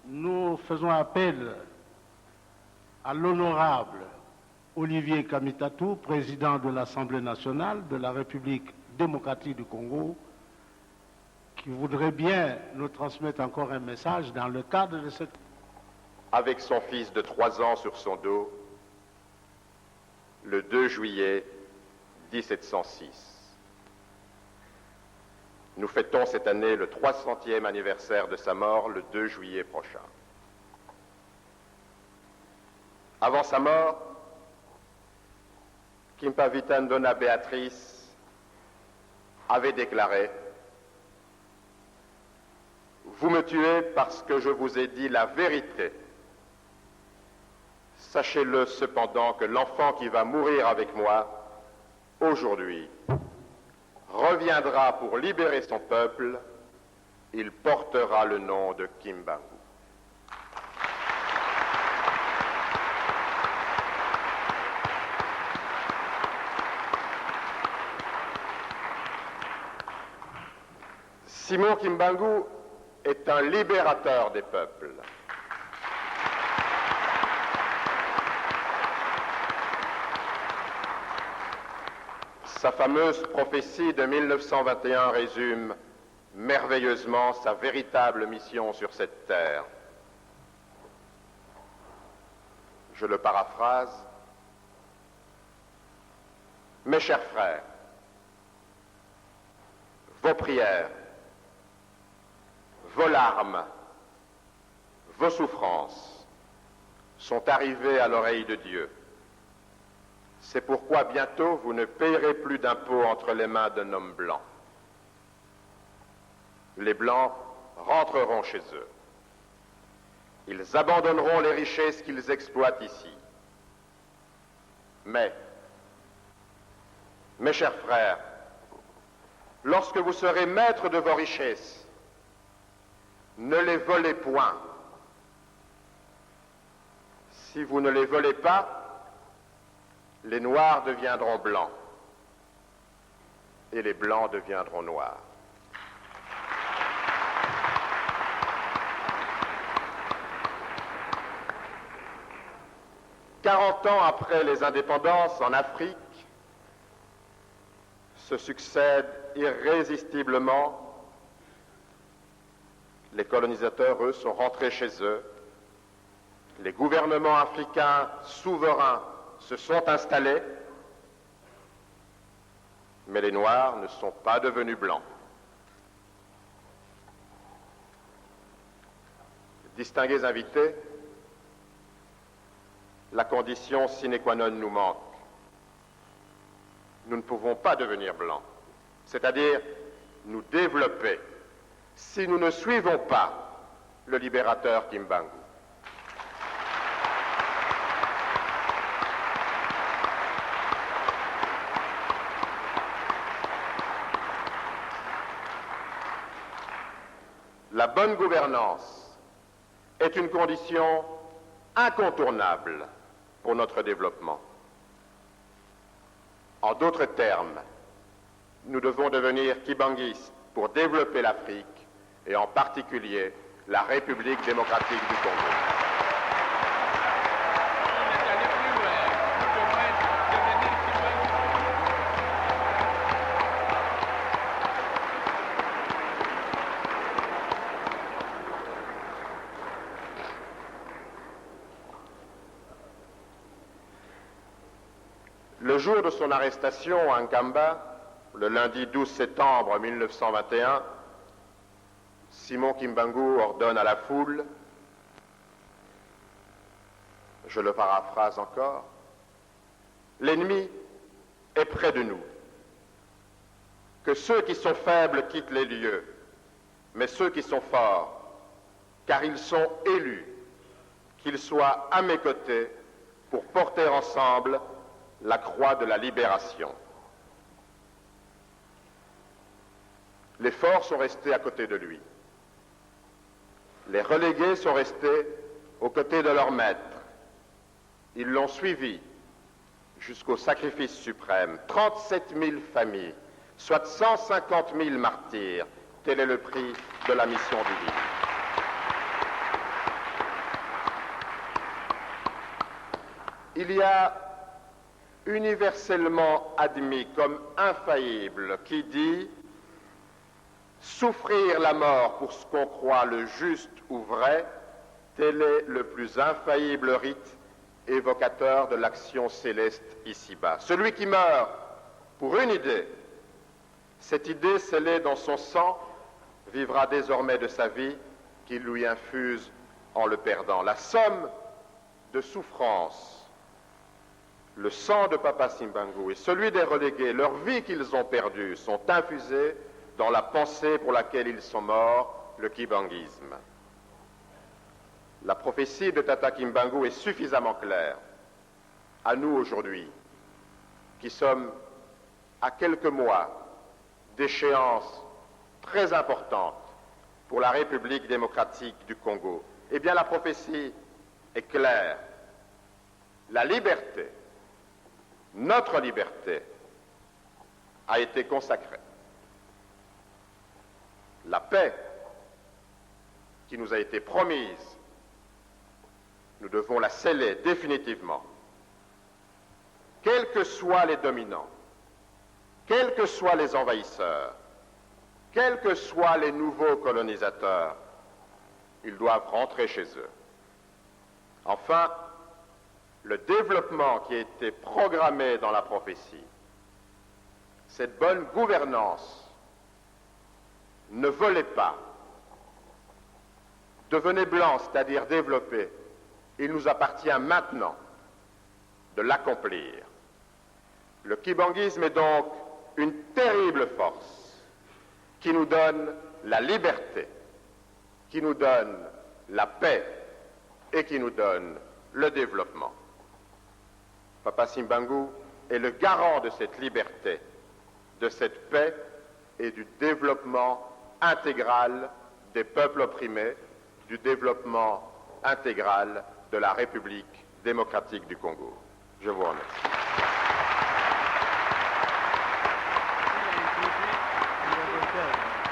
nous faisons appel à l'honorable Olivier Kamitatou, président de l'Assemblée nationale de la République démocratique du Congo, qui voudrait bien nous transmettre encore un message dans le cadre de cette... Avec son fils de 3 ans sur son dos, le 2 juillet 1706. Nous fêtons cette année le 300e anniversaire de sa mort, le 2 juillet prochain. Avant sa mort, Kimpavita Ndona Béatrice avait déclaré « Vous me tuez parce que je vous ai dit la vérité. Sachez-le cependant que l'enfant qui va mourir avec moi, aujourd'hui, reviendra pour libérer son peuple. Il portera le nom de Kimbangu. » Simon Kimbangu est un libérateur des peuples. Sa fameuse prophétie de 1921 résume merveilleusement sa véritable mission sur cette terre. Je le paraphrase. Mes chers frères, vos prières, vos larmes, vos souffrances sont arrivées à l'oreille de Dieu. C'est pourquoi bientôt vous ne payerez plus d'impôts entre les mains d'un homme blanc. Les Blancs rentreront chez eux. Ils abandonneront les richesses qu'ils exploitent ici. Mais, mes chers frères, lorsque vous serez maîtres de vos richesses, ne les volez point. Si vous ne les volez pas, les Noirs deviendront blancs et les Blancs deviendront noirs. « 40 ans après les indépendances en Afrique, se succèdent irrésistiblement. Les colonisateurs, eux, sont rentrés chez eux. Les gouvernements africains souverains se sont installés, mais les Noirs ne sont pas devenus blancs. Distingués invités, la condition sine qua non nous manque. Nous ne pouvons pas devenir blancs, c'est-à-dire nous développer, si nous ne suivons pas le libérateur Kimbangu. La bonne gouvernance est une condition incontournable pour notre développement. En d'autres termes, nous devons devenir kibanguistes pour développer l'Afrique et en particulier la République démocratique du Congo. Le jour de son arrestation à Nkamba, le lundi 12 septembre 1921, Simon Kimbangu ordonne à la foule, je le paraphrase encore, « L'ennemi est près de nous. Que ceux qui sont faibles quittent les lieux, mais ceux qui sont forts, car ils sont élus, qu'ils soient à mes côtés pour porter ensemble la croix de la libération. » Les forts sont restés à côté de lui. Les relégués sont restés aux côtés de leur maître. Ils l'ont suivi jusqu'au sacrifice suprême. 37 000 familles, soit 150 000 martyrs. Tel est le prix de la mission divine. il y a universellement admis comme infaillible qui dit « Souffrir la mort pour ce qu'on croit le juste ou vrai, tel est le plus infaillible rite évocateur de l'action céleste ici-bas. Celui qui meurt pour une idée, cette idée scellée dans son sang, vivra désormais de sa vie qu'il lui infuse en le perdant. La somme de souffrance, le sang de Papa Simbangu et celui des relégués, leur vie qu'ils ont perdue, sont infusés dans la pensée pour laquelle ils sont morts, le kibanguisme. La prophétie de Tata Kimbangu est suffisamment claire. À nous aujourd'hui, qui sommes à quelques mois d'échéances très importantes pour la République démocratique du Congo, eh bien la prophétie est claire. La liberté, notre liberté, a été consacrée. La paix qui nous a été promise, nous devons la sceller définitivement. Quels que soient les dominants, quels que soient les envahisseurs, quels que soient les nouveaux colonisateurs, ils doivent rentrer chez eux. Enfin, le développement qui a été programmé dans la prophétie, cette bonne gouvernance, ne volez pas, devenez blanc, c'est-à-dire développez. Il nous appartient maintenant de l'accomplir. Le kibanguisme est donc une terrible force qui nous donne la liberté, qui nous donne la paix et qui nous donne le développement. Papa Simbangu est le garant de cette liberté, de cette paix et du développement intégral des peuples opprimés, du développement intégral de la République démocratique du Congo. Je vous remercie. Il y a un